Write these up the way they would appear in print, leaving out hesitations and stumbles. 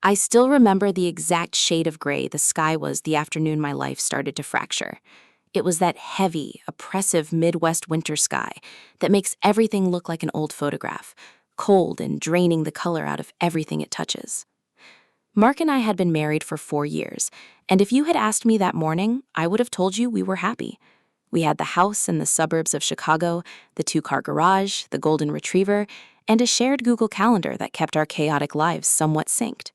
I still remember the exact shade of gray the sky was the afternoon my life started to fracture. It was that heavy, oppressive Midwest winter sky that makes everything look like an old photograph, cold and draining the color out of everything it touches. Mark and I had been married for 4 years, and if you had asked me that morning, I would have told you we were happy. We had the house in the suburbs of Chicago, the 2-car garage, the golden retriever, and a shared Google Calendar that kept our chaotic lives somewhat synced.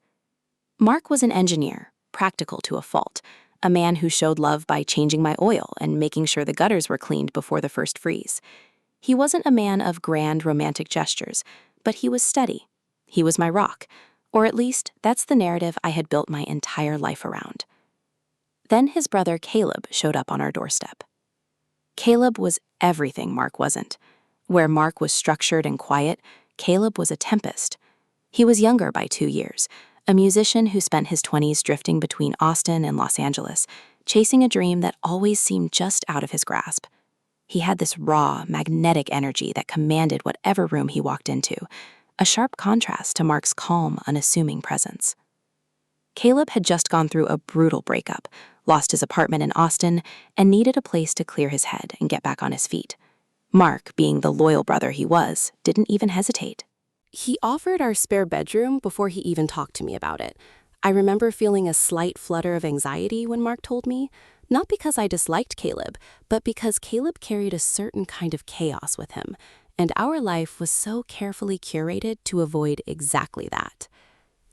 Mark was an engineer, practical to a fault, a man who showed love by changing my oil and making sure the gutters were cleaned before the first freeze. He wasn't a man of grand romantic gestures, but he was steady. He was my rock, or at least that's the narrative I had built my entire life around. Then his brother Caleb showed up on our doorstep. Caleb was everything Mark wasn't. Where Mark was structured and quiet, Caleb was a tempest. He was younger by 2 years, a musician who spent his 20s drifting between Austin and Los Angeles, chasing a dream that always seemed just out of his grasp. He had this raw, magnetic energy that commanded whatever room he walked into, a sharp contrast to Mark's calm, unassuming presence. Caleb had just gone through a brutal breakup, lost his apartment in Austin, and needed a place to clear his head and get back on his feet. Mark, being the loyal brother he was, didn't even hesitate. He offered our spare bedroom before he even talked to me about it. I remember feeling a slight flutter of anxiety when Mark told me, not because I disliked Caleb, but because Caleb carried a certain kind of chaos with him, and our life was so carefully curated to avoid exactly that.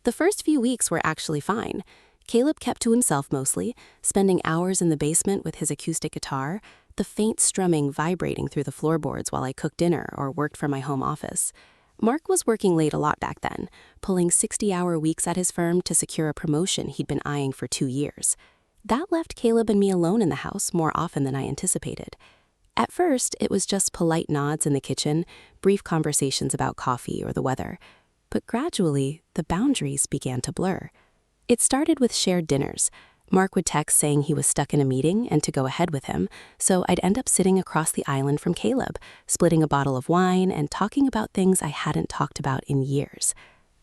The first few weeks were actually fine. Caleb kept to himself mostly, spending hours in the basement with his acoustic guitar, the faint strumming vibrating through the floorboards while I cooked dinner or worked from my home office. Mark was working late a lot back then, pulling 60-hour weeks at his firm to secure a promotion he'd been eyeing for 2 years. That left Caleb and me alone in the house more often than I anticipated. At first, it was just polite nods in the kitchen, brief conversations about coffee or the weather. But gradually, the boundaries began to blur. It started with shared dinners. Mark would text saying he was stuck in a meeting and to go ahead with him, so I'd end up sitting across the island from Caleb, splitting a bottle of wine and talking about things I hadn't talked about in years.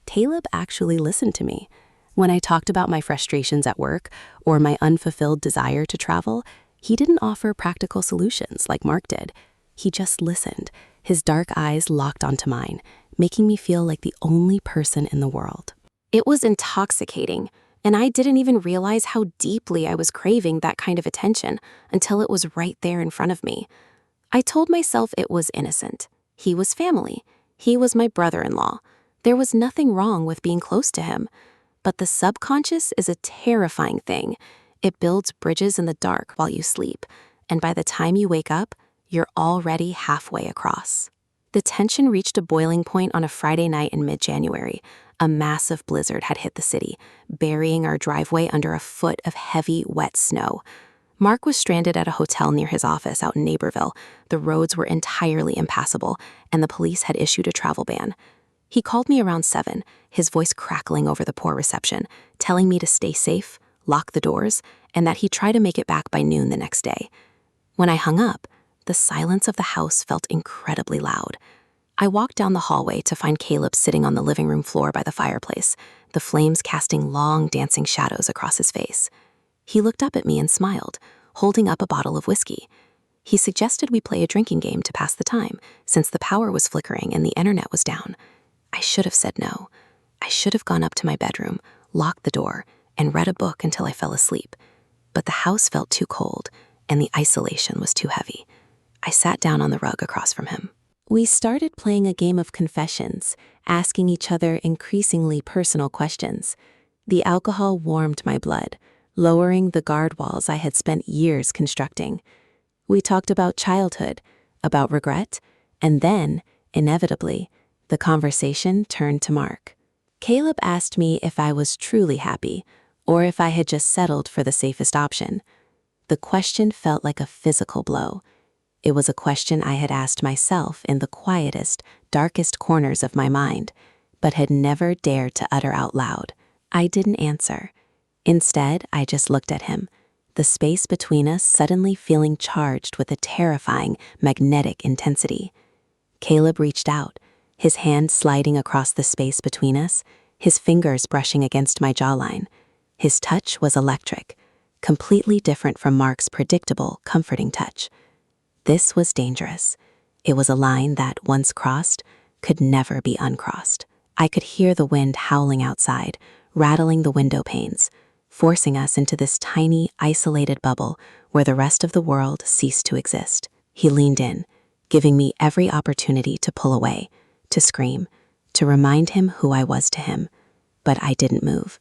Caleb actually listened to me. When I talked about my frustrations at work or my unfulfilled desire to travel, he didn't offer practical solutions like Mark did. He just listened, his dark eyes locked onto mine, making me feel like the only person in the world. It was intoxicating, and I didn't even realize how deeply I was craving that kind of attention until it was right there in front of me. I told myself it was innocent. He was family. He was my brother-in-law. There was nothing wrong with being close to him. But the subconscious is a terrifying thing. It builds bridges in the dark while you sleep, and by the time you wake up, you're already halfway across. The tension reached a boiling point on a Friday night in mid-January. A massive blizzard had hit the city, burying our driveway under a foot of heavy, wet snow. Mark was stranded at a hotel near his office out in Naperville. The roads were entirely impassable, and the police had issued a travel ban. He called me around 7, his voice crackling over the poor reception, telling me to stay safe, lock the doors, and that he'd try to make it back by noon the next day. When I hung up, the silence of the house felt incredibly loud. I walked down the hallway to find Caleb sitting on the living room floor by the fireplace, the flames casting long, dancing shadows across his face. He looked up at me and smiled, holding up a bottle of whiskey. He suggested we play a drinking game to pass the time, since the power was flickering and the internet was down. I should have said no. I should have gone up to my bedroom, locked the door, and read a book until I fell asleep. But the house felt too cold, and the isolation was too heavy. I sat down on the rug across from him. We started playing a game of confessions, asking each other increasingly personal questions. The alcohol warmed my blood, lowering the guard walls I had spent years constructing. We talked about childhood, about regret, and then, inevitably, the conversation turned to Mark. Caleb asked me if I was truly happy, or if I had just settled for the safest option. The question felt like a physical blow. It was a question I had asked myself in the quietest, darkest corners of my mind, but had never dared to utter out loud. I didn't answer. Instead, I just looked at him, the space between us suddenly feeling charged with a terrifying, magnetic intensity. Caleb reached out, his hand sliding across the space between us, his fingers brushing against my jawline. His touch was electric, completely different from Mark's predictable, comforting touch. This was dangerous. It was a line that, once crossed, could never be uncrossed. I could hear the wind howling outside, rattling the window panes, forcing us into this tiny, isolated bubble where the rest of the world ceased to exist. He leaned in, giving me every opportunity to pull away, to scream, to remind him who I was to him. But I didn't move.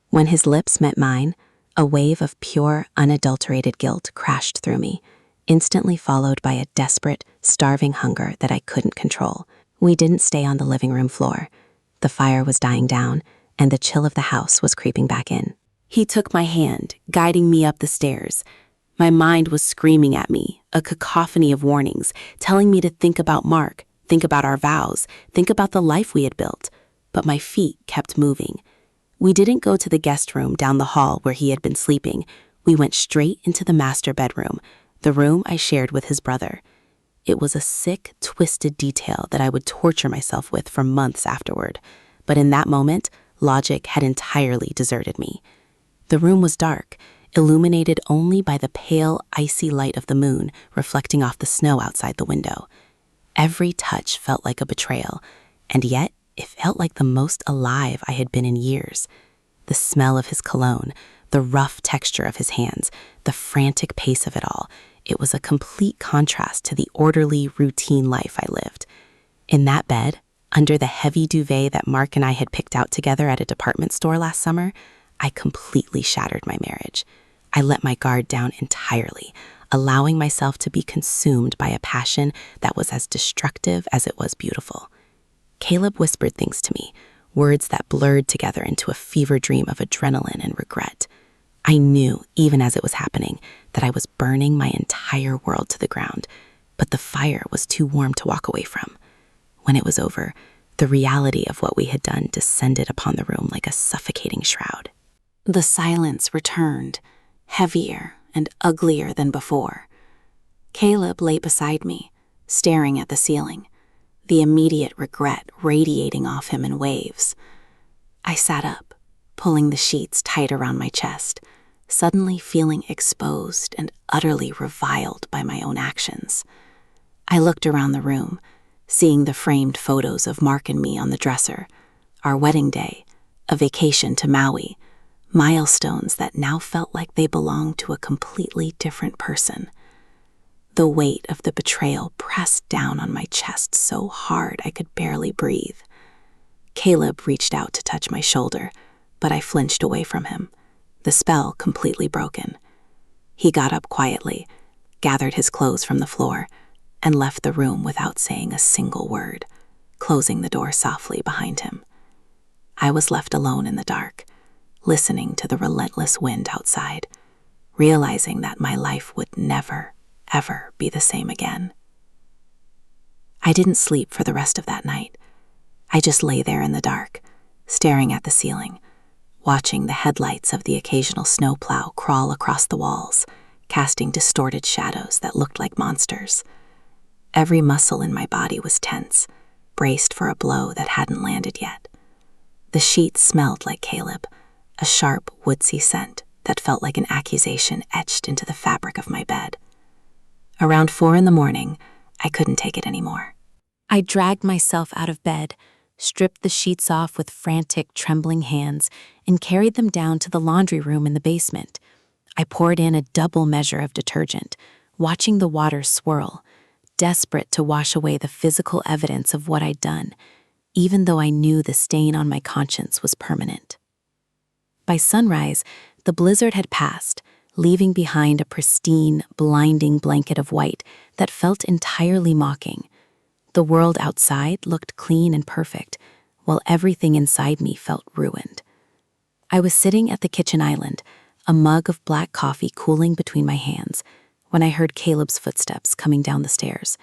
When his lips met mine, a wave of pure, unadulterated guilt crashed through me, instantly followed by a desperate, starving hunger that I couldn't control. We didn't stay on the living room floor. The fire was dying down, and the chill of the house was creeping back in. He took my hand, guiding me up the stairs. My mind was screaming at me, a cacophony of warnings, telling me to think about Mark, think about our vows, think about the life we had built. But my feet kept moving. We didn't go to the guest room down the hall where he had been sleeping. We went straight into the master bedroom, the room I shared with his brother. It was a sick, twisted detail that I would torture myself with for months afterward. But in that moment, logic had entirely deserted me. The room was dark, illuminated only by the pale, icy light of the moon reflecting off the snow outside the window. Every touch felt like a betrayal, and yet it felt like the most alive I had been in years. The smell of his cologne, the rough texture of his hands, the frantic pace of it all. It was a complete contrast to the orderly, routine life I lived. In that bed, under the heavy duvet that Mark and I had picked out together at a department store last summer, I completely shattered my marriage. I let my guard down entirely, allowing myself to be consumed by a passion that was as destructive as it was beautiful. Caleb whispered things to me, words that blurred together into a fever dream of adrenaline and regret. I knew, even as it was happening, that I was burning my entire world to the ground, but the fire was too warm to walk away from. When it was over, the reality of what we had done descended upon the room like a suffocating shroud. The silence returned, heavier and uglier than before. Caleb lay beside me, staring at the ceiling, the immediate regret radiating off him in waves. I sat up, pulling the sheets tight around my chest, suddenly feeling exposed and utterly reviled by my own actions. I looked around the room, seeing the framed photos of Mark and me on the dresser, our wedding day, a vacation to Maui, milestones that now felt like they belonged to a completely different person. The weight of the betrayal pressed down on my chest so hard I could barely breathe. Caleb reached out to touch my shoulder, but I flinched away from him, the spell completely broken. He got up quietly, gathered his clothes from the floor, and left the room without saying a single word, closing the door softly behind him. I was left alone in the dark, listening to the relentless wind outside, realizing that my life would never, ever be the same again. I didn't sleep for the rest of that night. I just lay there in the dark, staring at the ceiling, watching the headlights of the occasional snowplow crawl across the walls, casting distorted shadows that looked like monsters. Every muscle in my body was tense, braced for a blow that hadn't landed yet. The sheets smelled like Caleb, a sharp, woodsy scent that felt like an accusation etched into the fabric of my bed. Around 4 a.m, I couldn't take it anymore. I dragged myself out of bed, stripped the sheets off with frantic, trembling hands, and carried them down to the laundry room in the basement. I poured in a double measure of detergent, watching the water swirl, desperate to wash away the physical evidence of what I'd done, even though I knew the stain on my conscience was permanent. By sunrise, the blizzard had passed, leaving behind a pristine, blinding blanket of white that felt entirely mocking. The world outside looked clean and perfect, while everything inside me felt ruined. I was sitting at the kitchen island, a mug of black coffee cooling between my hands, when I heard Caleb's footsteps coming down the stairs.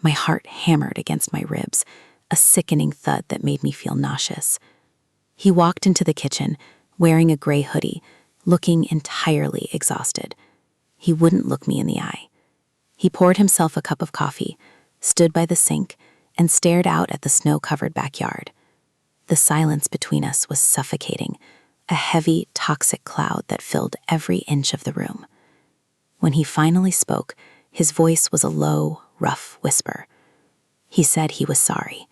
My heart hammered against my ribs, a sickening thud that made me feel nauseous. He walked into the kitchen, wearing a gray hoodie, looking entirely exhausted. He wouldn't look me in the eye. He poured himself a cup of coffee, stood by the sink, and stared out at the snow-covered backyard. The silence between us was suffocating, a heavy, toxic cloud that filled every inch of the room. When he finally spoke, his voice was a low, rough whisper. He said he was sorry.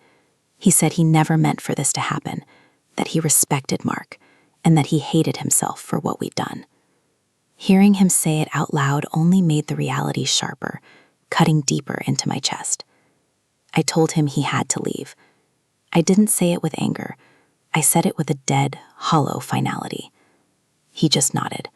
He said he never meant for this to happen, that he respected Mark, and that he hated himself for what we'd done. Hearing him say it out loud only made the reality sharper, cutting deeper into my chest. I told him he had to leave. I didn't say it with anger. I said it with a dead, hollow finality. He just nodded,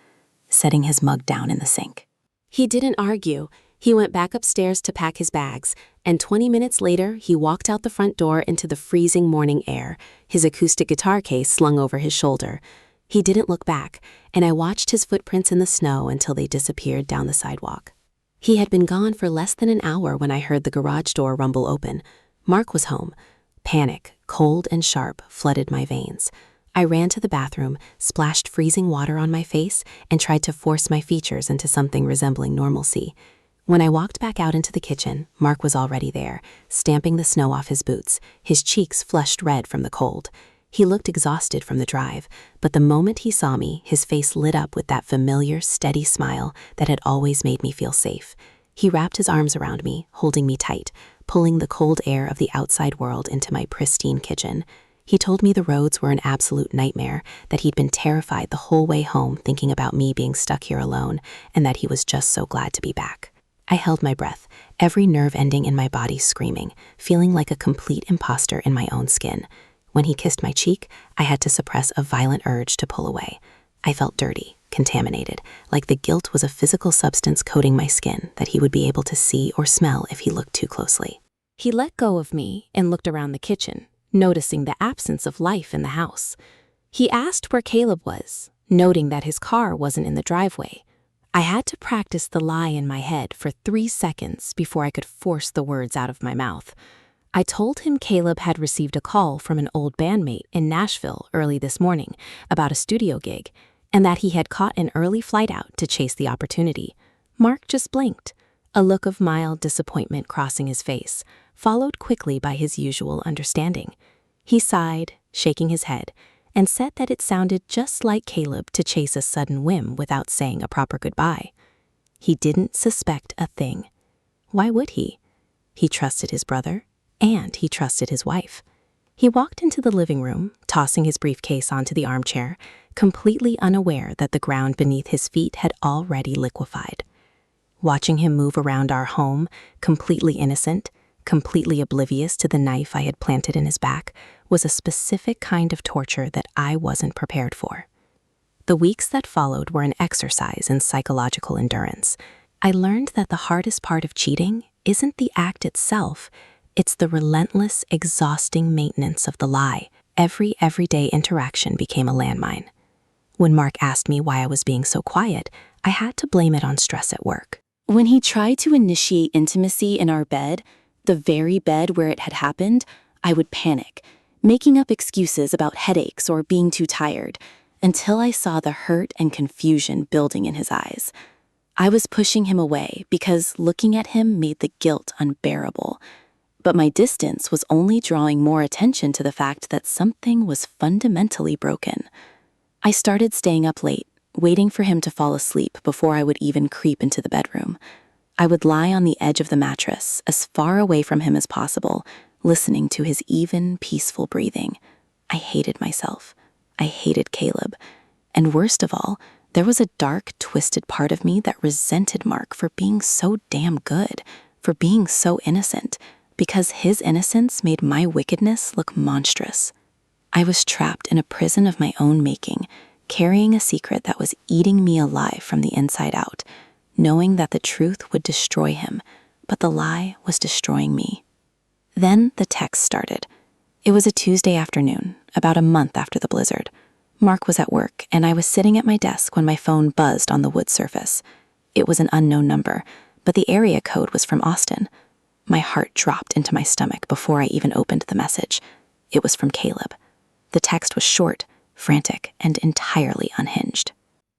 setting his mug down in the sink. He didn't argue. He went back upstairs to pack his bags, and 20 minutes later, he walked out the front door into the freezing morning air, his acoustic guitar case slung over his shoulder. He didn't look back, and I watched his footprints in the snow until they disappeared down the sidewalk. He had been gone for less than an hour when I heard the garage door rumble open. Mark was home. Panic, cold and sharp, flooded my veins. I ran to the bathroom, splashed freezing water on my face, and tried to force my features into something resembling normalcy. When I walked back out into the kitchen, Mark was already there, stamping the snow off his boots, his cheeks flushed red from the cold. He looked exhausted from the drive, but the moment he saw me, his face lit up with that familiar, steady smile that had always made me feel safe. He wrapped his arms around me, holding me tight, pulling the cold air of the outside world into my pristine kitchen. He told me the roads were an absolute nightmare, that he'd been terrified the whole way home thinking about me being stuck here alone, and that he was just so glad to be back. I held my breath, every nerve ending in my body screaming, feeling like a complete imposter in my own skin. When he kissed my cheek, I had to suppress a violent urge to pull away. I felt dirty, contaminated, like the guilt was a physical substance coating my skin that he would be able to see or smell if he looked too closely. He let go of me and looked around the kitchen, noticing the absence of life in the house. He asked where Caleb was, noting that his car wasn't in the driveway. I had to practice the lie in my head for 3 seconds before I could force the words out of my mouth. I told him Caleb had received a call from an old bandmate in Nashville early this morning about a studio gig, and that he had caught an early flight out to chase the opportunity. Mark just blinked, a look of mild disappointment crossing his face, followed quickly by his usual understanding. He sighed, shaking his head, and said that it sounded just like Caleb to chase a sudden whim without saying a proper goodbye. He didn't suspect a thing. Why would he? He trusted his brother, and he trusted his wife. He walked into the living room, tossing his briefcase onto the armchair, completely unaware that the ground beneath his feet had already liquefied. Watching him move around our home, completely innocent, completely oblivious to the knife I had planted in his back, was a specific kind of torture that I wasn't prepared for. The weeks that followed were an exercise in psychological endurance. I learned that the hardest part of cheating isn't the act itself, it's the relentless, exhausting maintenance of the lie. Every everyday interaction became a landmine. When Mark asked me why I was being so quiet, I had to blame it on stress at work. When he tried to initiate intimacy in our bed, the very bed where it had happened, I would panic, making up excuses about headaches or being too tired, until I saw the hurt and confusion building in his eyes. I was pushing him away because looking at him made the guilt unbearable. But my distance was only drawing more attention to the fact that something was fundamentally broken. I started staying up late, waiting for him to fall asleep before I would even creep into the bedroom. I would lie on the edge of the mattress, as far away from him as possible, listening to his even, peaceful breathing. I hated myself. I hated Caleb. And worst of all, there was a dark, twisted part of me that resented Mark for being so damn good, for being so innocent, because his innocence made my wickedness look monstrous. I was trapped in a prison of my own making, carrying a secret that was eating me alive from the inside out, knowing that the truth would destroy him, but the lie was destroying me. Then the text started. It was a Tuesday afternoon, about a month after the blizzard. Mark was at work, and I was sitting at my desk when my phone buzzed on the wood surface. It was an unknown number, but the area code was from Austin. My heart dropped into my stomach before I even opened the message. It was from Caleb. The text was short, frantic, and entirely unhinged.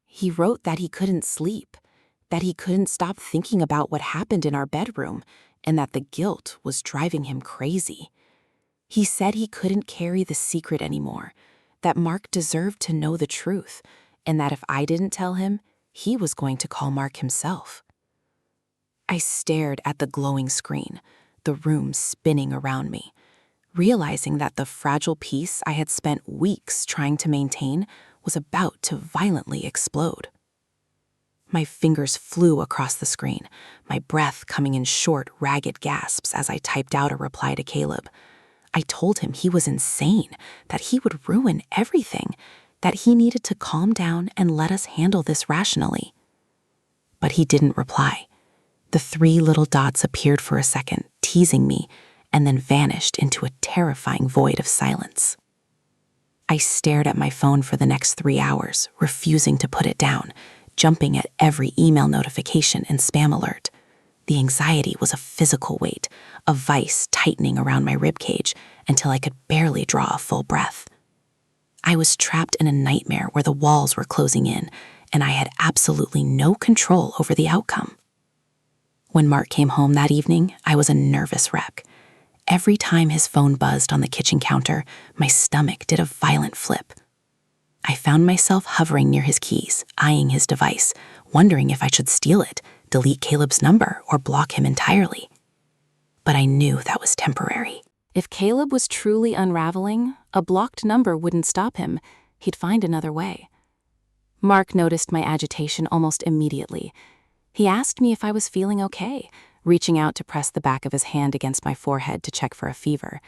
He wrote that he couldn't sleep, that he couldn't stop thinking about what happened in our bedroom, and that the guilt was driving him crazy. He said he couldn't carry the secret anymore, that Mark deserved to know the truth, and that if I didn't tell him, he was going to call Mark himself. I stared at the glowing screen, the room spinning around me, realizing that the fragile peace I had spent weeks trying to maintain was about to violently explode. My fingers flew across the screen, my breath coming in short, ragged gasps as I typed out a reply to Caleb. I told him he was insane, that he would ruin everything, that he needed to calm down and let us handle this rationally. But he didn't reply. The 3 little dots appeared for a second, teasing me, and then vanished into a terrifying void of silence. I stared at my phone for the next 3 hours, refusing to put it down, jumping at every email notification and spam alert. The anxiety was a physical weight, a vice tightening around my ribcage until I could barely draw a full breath. I was trapped in a nightmare where the walls were closing in, and I had absolutely no control over the outcome. When Mark came home that evening, I was a nervous wreck. Every time his phone buzzed on the kitchen counter, my stomach did a violent flip. I found myself hovering near his keys, eyeing his device, wondering if I should steal it, delete Caleb's number, or block him entirely. But I knew that was temporary. If Caleb was truly unraveling, a blocked number wouldn't stop him. He'd find another way. Mark noticed my agitation almost immediately. He asked me if I was feeling okay, reaching out to press the back of his hand against my forehead to check for a fever.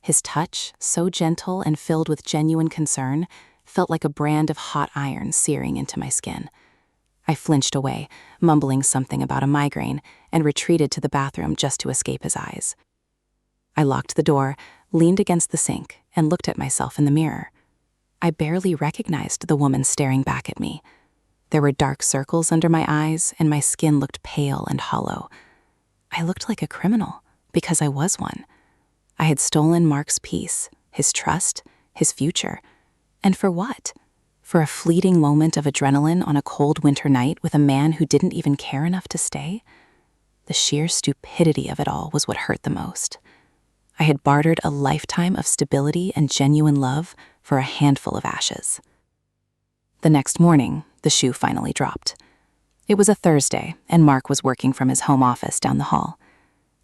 His touch, so gentle and filled with genuine concern, felt like a brand of hot iron searing into my skin. I flinched away, mumbling something about a migraine, and retreated to the bathroom just to escape his eyes. I locked the door, leaned against the sink, and looked at myself in the mirror. I barely recognized the woman staring back at me. There were dark circles under my eyes, and my skin looked pale and hollow. I looked like a criminal, because I was one. I had stolen Mark's peace, his trust, his future. And for what? For a fleeting moment of adrenaline on a cold winter night with a man who didn't even care enough to stay? The sheer stupidity of it all was what hurt the most. I had bartered a lifetime of stability and genuine love for a handful of ashes. The next morning, the shoe finally dropped. It was a Thursday, and Mark was working from his home office down the hall.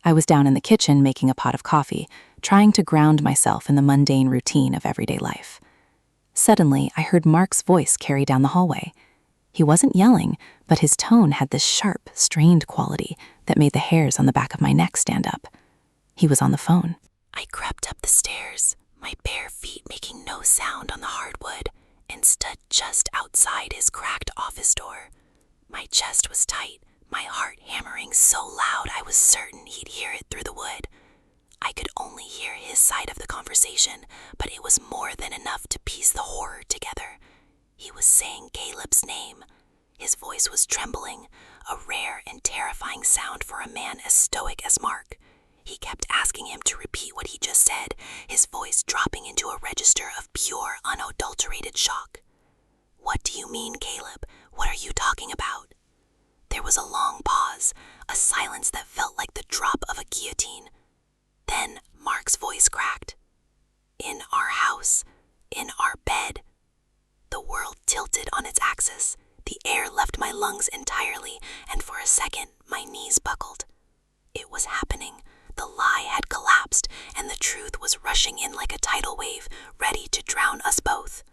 I was down in the kitchen making a pot of coffee, trying to ground myself in the mundane routine of everyday life. Suddenly, I heard Mark's voice carry down the hallway. He wasn't yelling, but his tone had this sharp, strained quality that made the hairs on the back of my neck stand up. He was on the phone. I crept up the stairs, my bare feet making no sound on the hardwood, and stood just outside his cracked office door. My chest was tight, my heart hammering so loud I was certain he'd hear it through the wood. I could only hear his side of the conversation, but it was more than enough to piece the horror together. He was saying Caleb's name. His voice was trembling, a rare and terrifying sound for a man as stoic as Mark. He kept asking him to repeat what he just said, his voice dropping into a register of pure, unadulterated shock. "What do you mean, Caleb? What are you talking about?" There was a long pause, a silence that felt like the drop of a guillotine. Then Mark's voice cracked. "In our house, in our bed." The world tilted on its axis. The air left my lungs entirely, and for a second, my knees buckled. It was happening. The lie had collapsed, and the truth was rushing in like a tidal wave, ready to drown us both.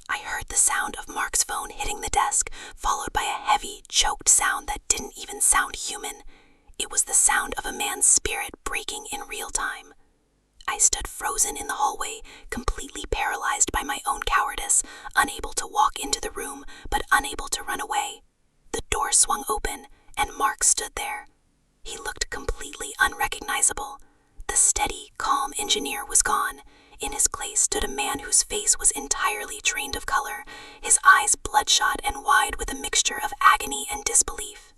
I heard the sound of Mark's phone hitting the desk, followed by a heavy, choked sound that didn't even sound human. It was the sound of a man's spirit breaking in real time. I stood frozen in the hallway, completely paralyzed by my own cowardice, unable to walk into the room, but unable to run away. The door swung open, and Mark stood there. He looked completely unrecognizable. The steady, calm engineer was gone. In his place stood a man whose face was entirely drained of color, his eyes bloodshot and wide with a mixture of agony and disbelief.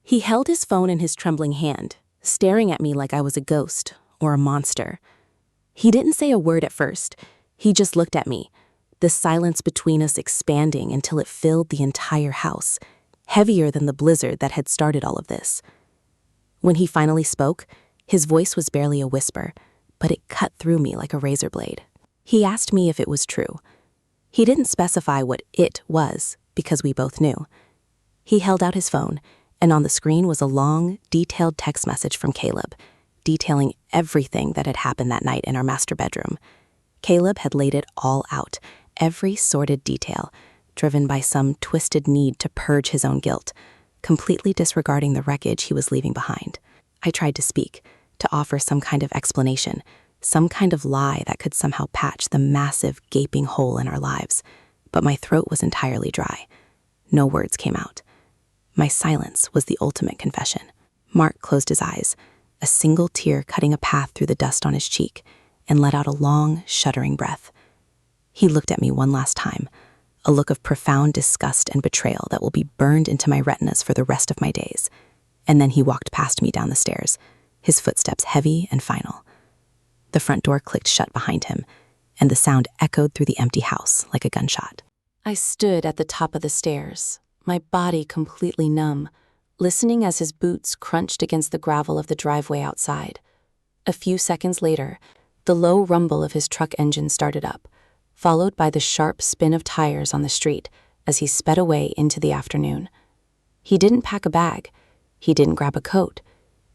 He held his phone in his trembling hand, staring at me like I was a ghost or a monster. He didn't say a word at first. He just looked at me, the silence between us expanding until it filled the entire house, heavier than the blizzard that had started all of this. When he finally spoke, his voice was barely a whisper, but it cut through me like a razor blade. He asked me if it was true. He didn't specify what it was, because we both knew. He held out his phone, and on the screen was a long, detailed text message from Caleb, detailing everything that had happened that night in our master bedroom. Caleb had laid it all out, every sordid detail, driven by some twisted need to purge his own guilt, completely disregarding the wreckage he was leaving behind. I tried to speak, to offer some kind of explanation, some kind of lie that could somehow patch the massive, gaping hole in our lives, but my throat was entirely dry. No words came out. My silence was the ultimate confession. Mark closed his eyes, a single tear cutting a path through the dust on his cheek, and let out a long, shuddering breath. He looked at me one last time, a look of profound disgust and betrayal that will be burned into my retinas for the rest of my days. And then he walked past me down the stairs, his footsteps heavy and final. The front door clicked shut behind him, and the sound echoed through the empty house like a gunshot. I stood at the top of the stairs, my body completely numb, listening as his boots crunched against the gravel of the driveway outside. A few seconds later, the low rumble of his truck engine started up, followed by the sharp spin of tires on the street as he sped away into the afternoon. He didn't pack a bag. He didn't grab a coat.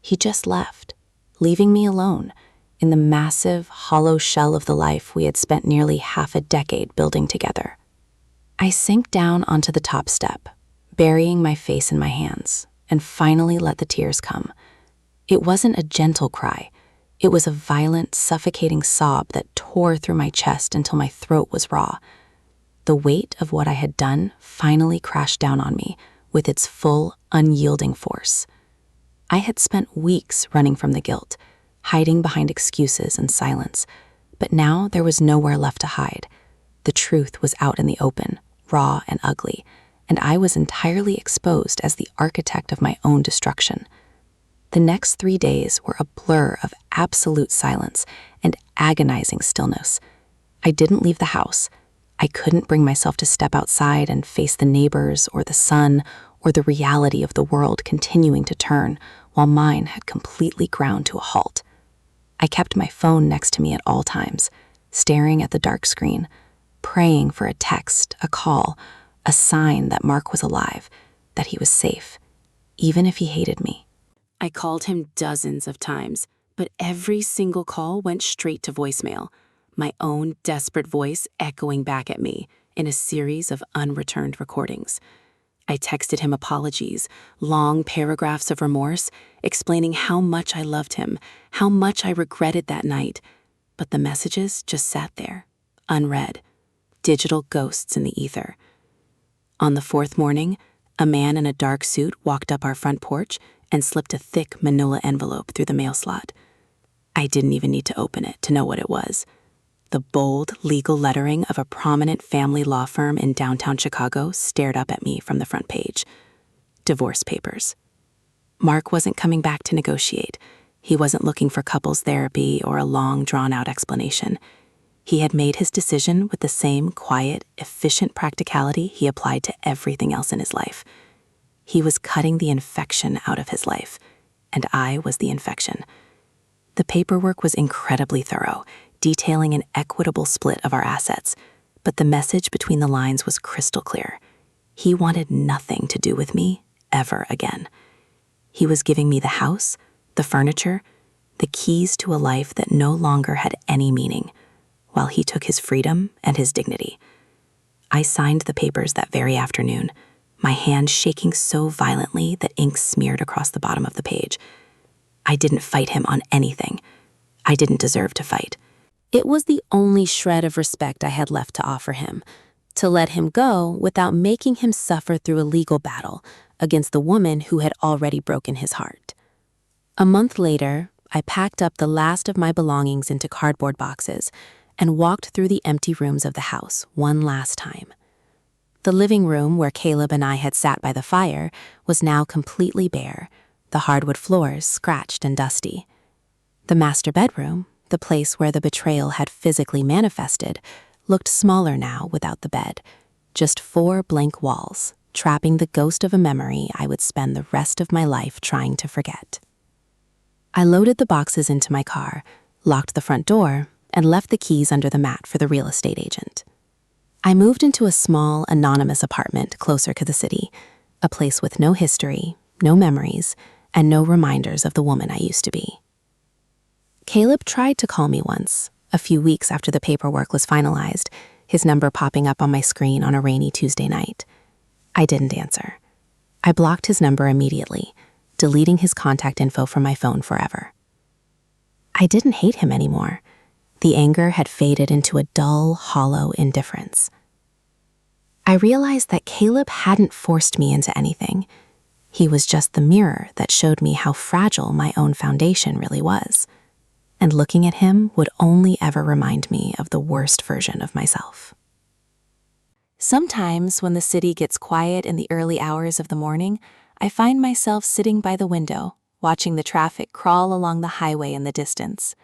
He just left, leaving me alone in the massive, hollow shell of the life we had spent nearly half a decade building together. I sank down onto the top step, burying my face in my hands, and finally let the tears come. It wasn't a gentle cry. It was a violent, suffocating sob that tore through my chest until my throat was raw. The weight of what I had done finally crashed down on me with its full, unyielding force. I had spent weeks running from the guilt, hiding behind excuses and silence, but now there was nowhere left to hide. The truth was out in the open, raw and ugly, and I was entirely exposed as the architect of my own destruction. The next 3 days were a blur of absolute silence and agonizing stillness. I didn't leave the house. I couldn't bring myself to step outside and face the neighbors or the sun or the reality of the world continuing to turn while mine had completely ground to a halt. I kept my phone next to me at all times, staring at the dark screen, praying for a text, a call, a sign that Mark was alive, that he was safe, even if he hated me. I called him dozens of times, but every single call went straight to voicemail, my own desperate voice echoing back at me in a series of unreturned recordings. I texted him apologies, long paragraphs of remorse, explaining how much I loved him, how much I regretted that night, but the messages just sat there, unread, digital ghosts in the ether. On the 4th morning, a man in a dark suit walked up our front porch and slipped a thick manila envelope through the mail slot. I didn't even need to open it to know what it was. The bold, legal lettering of a prominent family law firm in downtown Chicago stared up at me from the front page. Divorce papers. Mark wasn't coming back to negotiate. He wasn't looking for couples therapy or a long, drawn-out explanation. He had made his decision with the same quiet, efficient practicality he applied to everything else in his life. He was cutting the infection out of his life, and I was the infection. The paperwork was incredibly thorough, detailing an equitable split of our assets, but the message between the lines was crystal clear. He wanted nothing to do with me ever again. He was giving me the house, the furniture, the keys to a life that no longer had any meaning, while he took his freedom and his dignity. I signed the papers that very afternoon, my hand shaking so violently that ink smeared across the bottom of the page. I didn't fight him on anything. I didn't deserve to fight. It was the only shred of respect I had left to offer him, to let him go without making him suffer through a legal battle against the woman who had already broken his heart. A month later, I packed up the last of my belongings into cardboard boxes and walked through the empty rooms of the house one last time. The living room where Caleb and I had sat by the fire was now completely bare, the hardwood floors scratched and dusty. The master bedroom, the place where the betrayal had physically manifested, looked smaller now without the bed, just 4 blank walls, trapping the ghost of a memory I would spend the rest of my life trying to forget. I loaded the boxes into my car, locked the front door, and left the keys under the mat for the real estate agent. I moved into a small, anonymous apartment closer to the city, a place with no history, no memories, and no reminders of the woman I used to be. Caleb tried to call me once, a few weeks after the paperwork was finalized, his number popping up on my screen on a rainy Tuesday night. I didn't answer. I blocked his number immediately, deleting his contact info from my phone forever. I didn't hate him anymore. The anger had faded into a dull, hollow indifference. I realized that Caleb hadn't forced me into anything. He was just the mirror that showed me how fragile my own foundation really was. And looking at him would only ever remind me of the worst version of myself. Sometimes when the city gets quiet in the early hours of the morning, I find myself sitting by the window, watching the traffic crawl along the highway in the distance.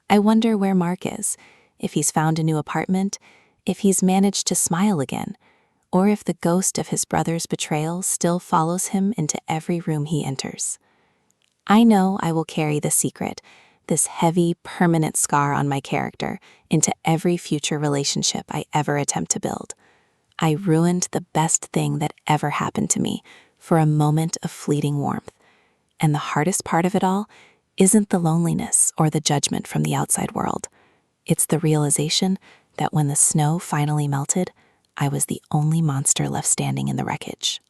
I wonder where Mark is, if he's found a new apartment, if he's managed to smile again, or if the ghost of his brother's betrayal still follows him into every room he enters. I know I will carry the secret, this heavy, permanent scar on my character, into every future relationship I ever attempt to build. I ruined the best thing that ever happened to me for a moment of fleeting warmth. And the hardest part of it all isn't the loneliness or the judgment from the outside world. It's the realization that when the snow finally melted, I was the only monster left standing in the wreckage.